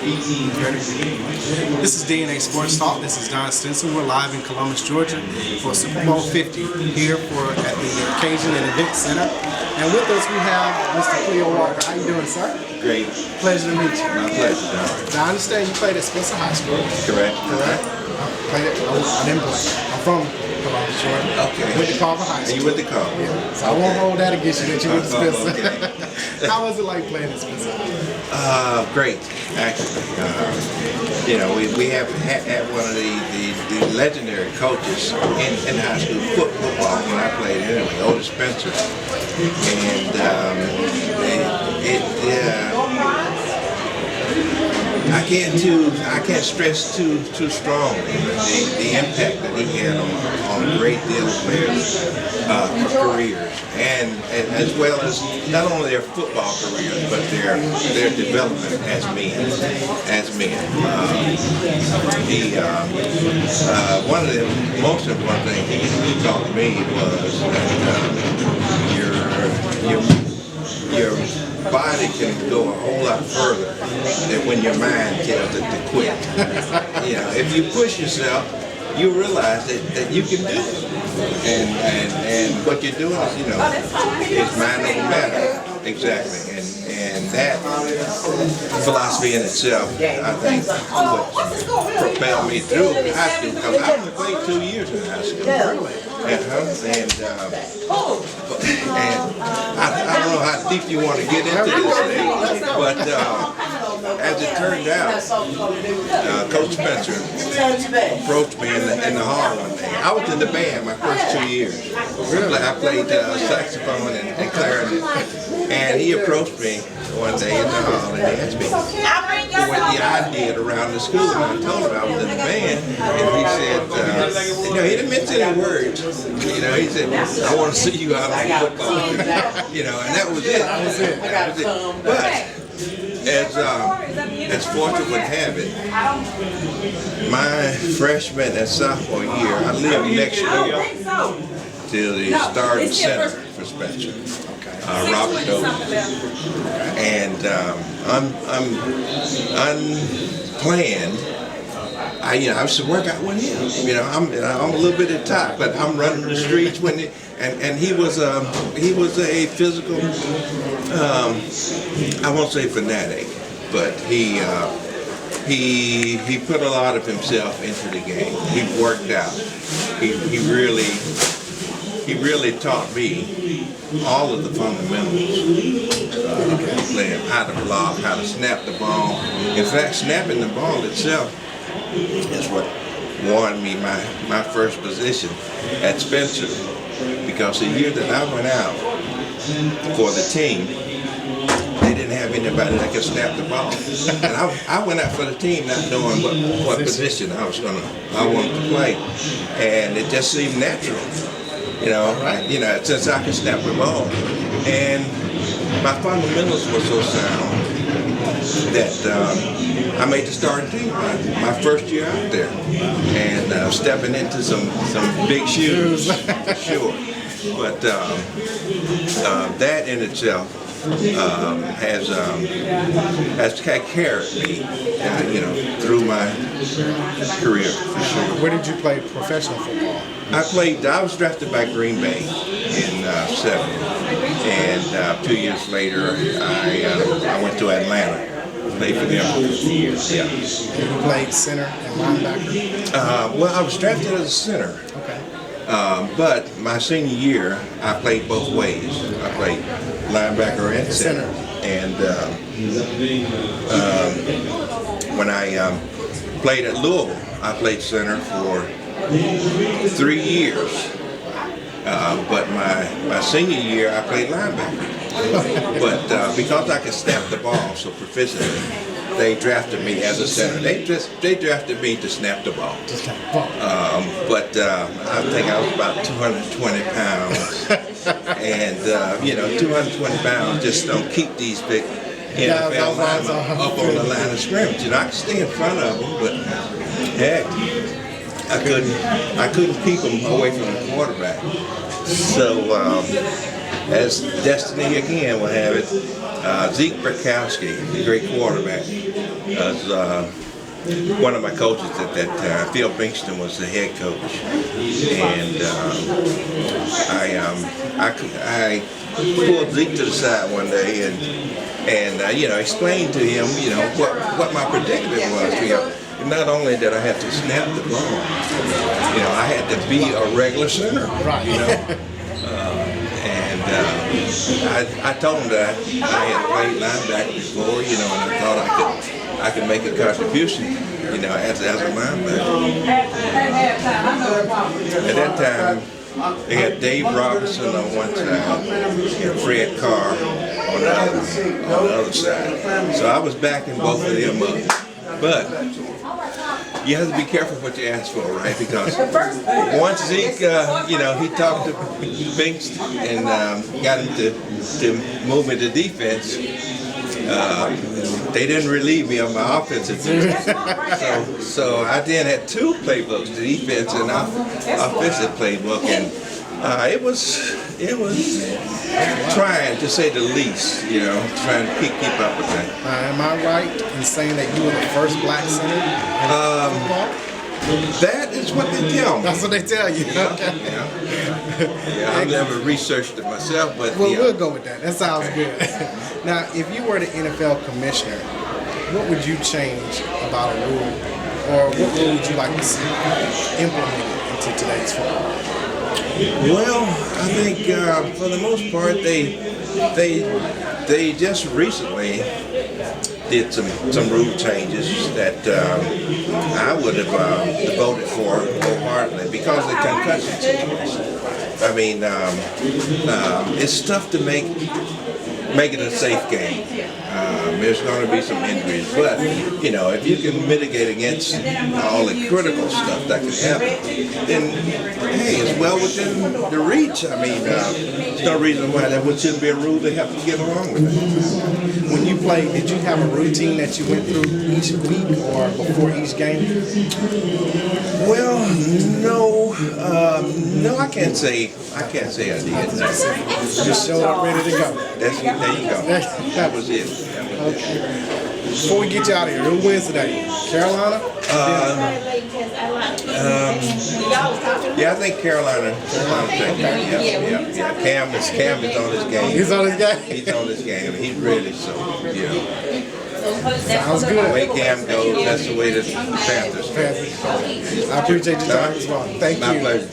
This is DNA Sports Talk. This is Don Stinson. We're live in Columbus, Georgia for Super Bowl 50 here at the Occasion and Event Center. And with us we have Mr. Cleo Walker. How you doing, sir? Great. Pleasure to meet you. My pleasure, Don. Now, I understand you played at Spencer High School. Correct. Played it. I didn't play. I'm from Columbus, Georgia. Okay. Went to Carver High School. And you went to Carver? Yeah. So I won't hold that against you that you went to Spencer. Okay. How was it like playing at Spencer? Great, actually. We have had one of the legendary coaches in high school football when I played anyway, Otis Spencer. And I can't stress too strongly the impact that he had on a great deal of players' careers, and as well as not only their football careers but their development as men. One of the most important things he taught me was that your body can go a whole lot further than when your mind tells it to quit. If you push yourself, you realize that you can do it. And what you're doing is mind over matter. Exactly. And that philosophy in itself, I think, what propelled me through high school, because I only played 2 years in high school. And I don't know how deep you want to get into this thing, but as it turned out, Coach Spencer approached me in the hall one day. I was in the band my first 2 years. I played saxophone and clarinet, and he approached me one day in the hall and he asked me what I did around the school, and I told him I was in the band, and he said, he didn't mention any words. He said, I want to see you out on football. And that was it. But as fortune would have it, my freshman and sophomore year, I lived next door to the starting center for Spencer, Robert Dover. And unplanned, I used to work out with him. I'm a little bit at top, but I'm running the streets and he was a physical, I won't say fanatic, but he put a lot of himself into the game. He worked out. He really taught me all of the fundamentals. How to block, how to snap the ball. In fact, snapping the ball itself is what won me my first position at Spencer, because the year that I went out for the team, they didn't have anybody that could snap the ball. And I went out for the team not knowing what position I wanted to play, and it just seemed natural. Since I could snap the ball, and my fundamentals were so sound that I made the starting team my first year out there, and stepping into some big shoes, for sure. But that in itself has carried me, through my career, for sure. Where did you play professional football? I was drafted by Green Bay in '70, and 2 years later, I went to Atlanta. Played for them for 2 years. Yeah. You played center and linebacker? Well, I was drafted as a center. Okay. But my senior year, I played both ways. I played linebacker and center. And when I played at Louisville, I played center for 3 years. But my senior year, I played linebacker. But because I could snap the ball so proficiently, they drafted me as a center. They drafted me to snap the ball. But I think I was about 220 pounds. And 220 pounds just don't keep these big NFL linemen up on the line of scrimmage. I could stay in front of them, but heck, I couldn't keep them away from the quarterback. So as destiny again will have it, Zeke Berkowski, the great quarterback, was one of my coaches at that time. Phil Bingston was the head coach, and I pulled Zeke to the side one day and explained to him, what my predicament was to him. And not only did I have to snap the ball, I had to be a regular center, I told him that I had played linebacker before, and I thought I could make a contribution, as a linebacker. At that time, they had Dave Robinson on one side and Fred Carr on the other side. So I was backing both of them up. But you have to be careful what you ask for, right? Because once Zeke, he talked to Binks and got him to move into defense, they didn't relieve me on my offensive team. So I then had two playbooks, the defense and offensive playbook, and it was trying, to say the least, trying to keep up with that. Am I right in saying that you were the first black center in football? That is what they tell me. That's what they tell you. Okay. Yeah, I've never researched it myself, but we'll go with that. That sounds good. Now, if you were the NFL commissioner, what would you change about a rule, or what rule would you like to see implemented into today's football? Well, I think for the most part they just recently did some rule changes that I would have voted for wholeheartedly because of the concussion situation. I mean, it's tough to make it a safe game. There's going to be some injuries, but if you can mitigate against all the critical stuff that could happen, then hey, it's well within the reach. I mean, there's no reason why that shouldn't be a rule they have to get along with it. When you played, did you have a routine that you went through each week or before each game? Well, no, I can't say I did. No. Just showed up ready to go. There you go. That was it. Okay. Before we get you out of here, who wins today? Carolina? Yeah, I think Carolina. Yeah. Cam is on his game. He's on his game? He's on his game. He's ready, so, Sounds good. The way Cam goes, that's the way the Panthers go. I appreciate your time as well. Thank you. My pleasure.